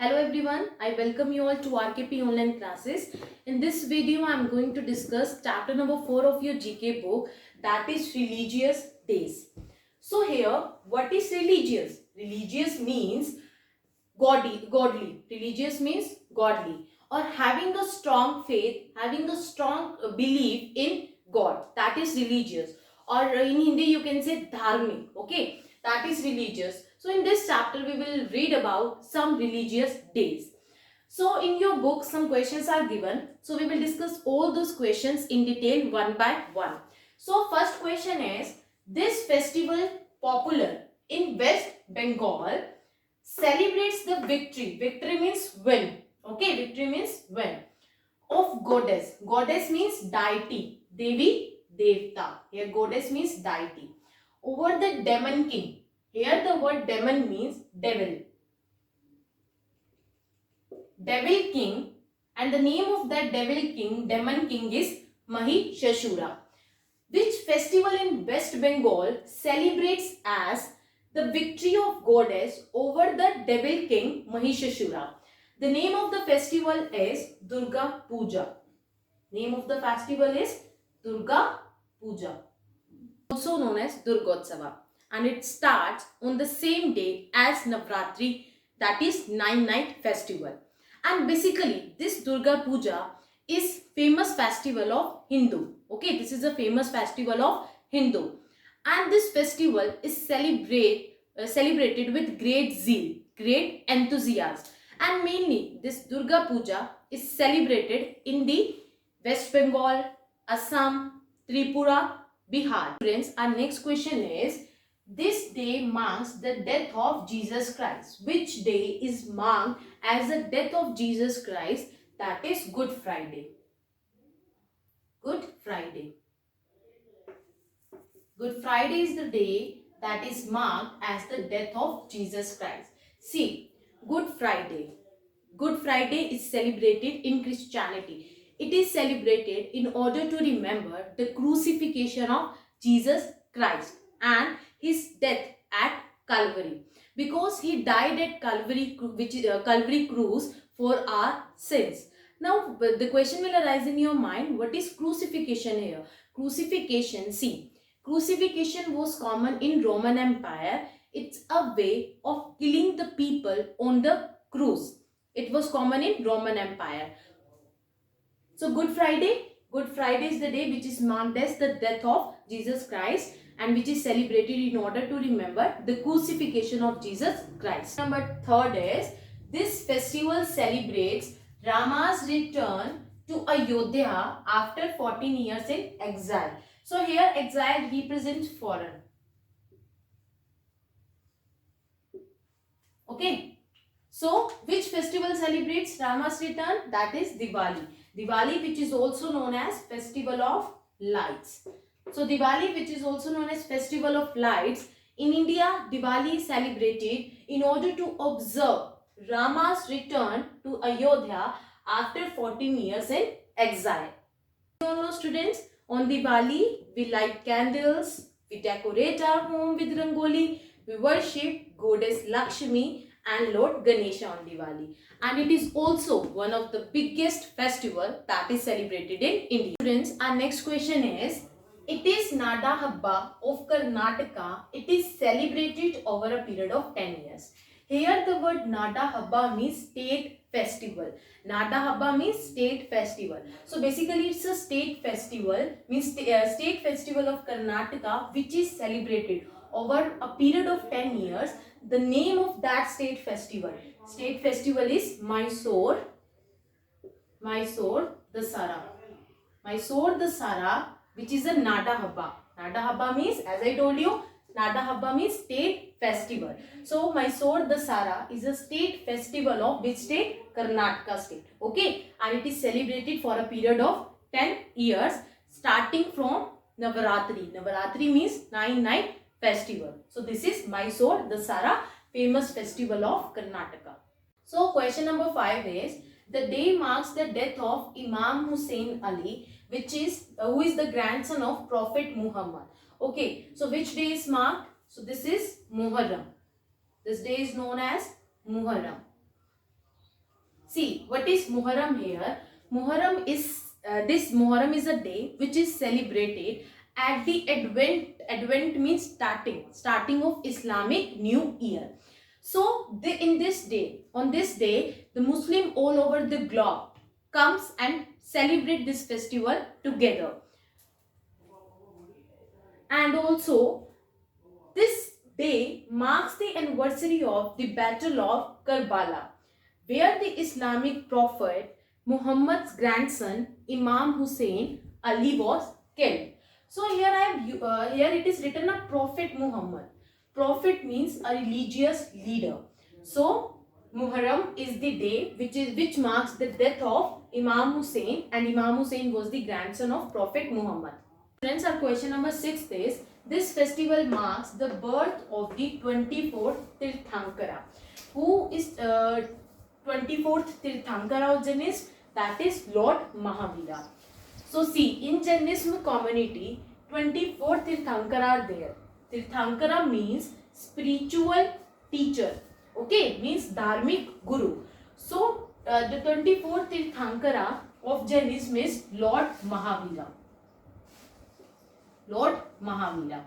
Hello everyone, I welcome you all to RKP online classes. In this video, I am going to discuss chapter number 4 of your GK book, that is religious days. So here, what is religious? Religious means godly. Religious means godly, or having a strong faith, having a strong belief in God. That is religious. Or in Hindi, you can say dharmic. Okay, that is religious. So in this chapter, we will read about some religious days. So in your book, some questions are given. So we will discuss all those questions in detail one by one. So first question is, this festival popular in West Bengal celebrates the victory. Victory means win. Okay, victory means win. Of goddess. Goddess means deity. Devi, Devta. Here goddess means deity. Over the demon king. Here the word demon means devil. Devil king, and the name of that devil king, demon king, is Mahishasura. Which festival in West Bengal celebrates as the victory of goddess over the devil king Mahishasura? The name of the festival is Durga Puja. Name of the festival is Durga Puja, also known as Durgotsava, and it starts on the same day as Navratri, that is 9-night festival. And basically this Durga Puja is famous festival of Hindu. Okay, this is a famous festival of Hindu, and this festival is celebrated with great zeal, great enthusiasm, and mainly this Durga Puja is celebrated in the West Bengal, Assam, Tripura, Bihar. Friends, our next question is, this day marks the death of Jesus Christ. Which day is marked as the death of Jesus Christ? That is Good Friday. Good Friday. Good Friday is the day that is marked as the death of Jesus Christ. See, Good Friday. Good Friday is celebrated in Christianity. It is celebrated in order to remember the crucifixion of Jesus Christ and his death at Calvary, because he died at Calvary, which is Calvary Cruise, for our sins. Now the question will arise in your mind, what is crucifixion here? Crucifixion, see, crucifixion was common in Roman Empire. It's a way of killing the people on the cross. It was common in Roman Empire. So Good Friday is the day which is marked as the death of Jesus Christ, and which is celebrated in order to remember the crucifixion of Jesus Christ. Number third is, this festival celebrates Rama's return to Ayodhya after 14 years in exile. So here exile represents foreign. Okay. So which festival celebrates Rama's return? That is Diwali. Diwali, which is also known as Festival of Lights. So Diwali, which is also known as Festival of Lights, in India, Diwali is celebrated in order to observe Rama's return to Ayodhya after 14 years in exile. You all know, students, on Diwali, we light candles, we decorate our home with Rangoli, we worship Goddess Lakshmi and Lord Ganesha on Diwali, and it is also one of the biggest festival that is celebrated in India. Students, our next question is, it is Nada Habba of Karnataka. It is celebrated over a period of 10 years. Here the word Nada Habba means state festival. Nada Habba means state festival. So basically it's a state festival, means state festival of Karnataka, which is celebrated over a period of 10 years. The name of that state festival is Mysore Dasara. Mysore Dasara, which is a Nada Habba. Nada Habba means, as I told you, Nada Habba means state festival. So Mysore Dasara is a state festival of which state? Karnataka state. Okay, and it is celebrated for a period of 10 years starting from Navaratri. Navaratri means 9-night festival. So this is Mysore Dasara, famous festival of Karnataka. So question number 5 is, the day marks the death of Imam Hussain Ali, which is who is the grandson of Prophet Muhammad. Okay, so which day is marked? So this is Muharram. This day is known as Muharram. See, what is Muharram here? Muharram is Muharram is a day which is celebrated at the Advent means starting of Islamic New Year. So on this day, the Muslim all over the globe comes and celebrate this festival together. And also, this day marks the anniversary of the Battle of Karbala, where the Islamic prophet Muhammad's grandson Imam Hussein Ali was killed. So here it is written a Prophet Muhammad. Prophet means a religious leader. So Muharram is the day which marks the death of Imam Hussein, and Imam Hussein was the grandson of Prophet Muhammad. Friends, our question number 6 is, this festival marks the birth of the 24th Tirthankara. Who is 24th Tirthankara of Jainism? That is Lord Mahavira. So see, in Jainism community, 24 Tirthankara are there. Tirthankara means spiritual teacher. Okay, means dharmic guru. So the 24th Tirthankara of Jainism is Lord Mahavira. Lord Mahavira.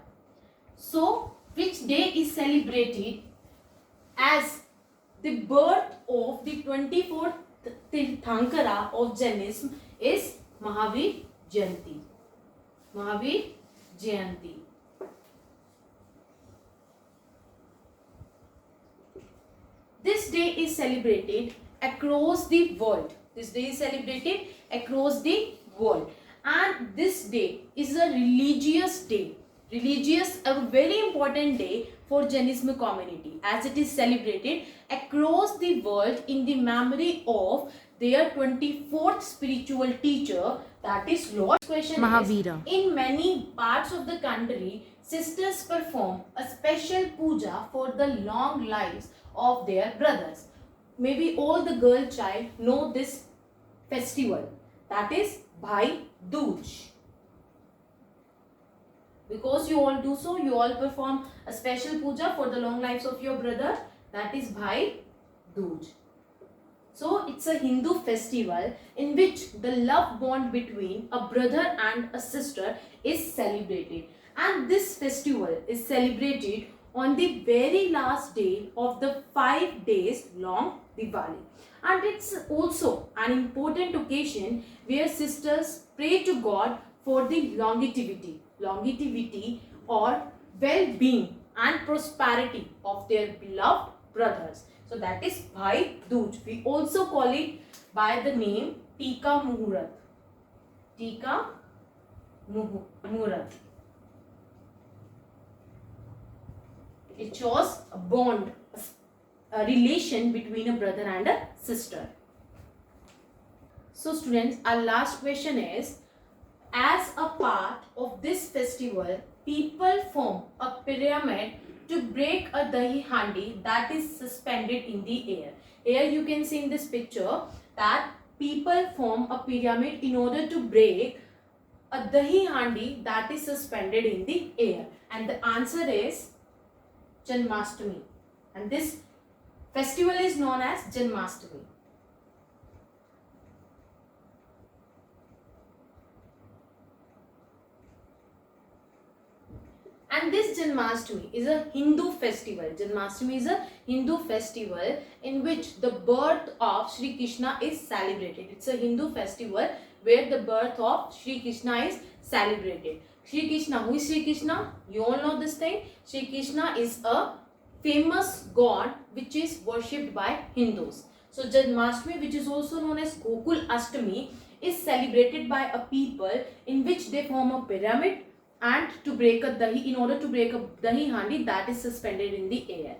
So which day is celebrated as the birth of the 24th Tirthankara of Jainism is Mahavir Jayanti. Mahavir Jayanti. This day is celebrated across the world. This day is celebrated across the world. And this day is a religious day. A very important day for Jainism community, as it is celebrated across the world in the memory of their 24th spiritual teacher, that is Lord Mahavira. In many parts of the country, sisters perform a special puja for the long lives of their brothers. Maybe all the girl child know this festival, that is Bhai Dooj. Because you all do so, you all perform a special puja for the long lives of your brother, that is Bhai Dooj. So it's a Hindu festival in which the love bond between a brother and a sister is celebrated. And this festival is celebrated on the very last day of the 5 days long Diwali. And it's also an important occasion where sisters pray to God for the longevity or well-being and prosperity of their beloved brothers. So that is Bhai Dooj. We also call it by the name Tika Muhurat. Tika Muhurat. It shows a bond, a relation between a brother and a sister. So students, our last question is, as a part of this festival, people form a pyramid to break a dahi handi that is suspended in the air. Here you can see in this picture that people form a pyramid in order to break a dahi handi that is suspended in the air. And the answer is Janmashtami. And this festival is known as Janmashtami. And this Janmashtami is a Hindu festival. Janmashtami is a Hindu festival in which the birth of Sri Krishna is celebrated. It's a Hindu festival where the birth of Sri Krishna is celebrated. Sri Krishna, who is Sri Krishna? You all know this thing. Sri Krishna is a famous god which is worshipped by Hindus. So Janmashtami, which is also known as Gokul Ashtami, is celebrated by a people in which they form a pyramid and to break a dahi, in order to break a dahi handi that is suspended in the air.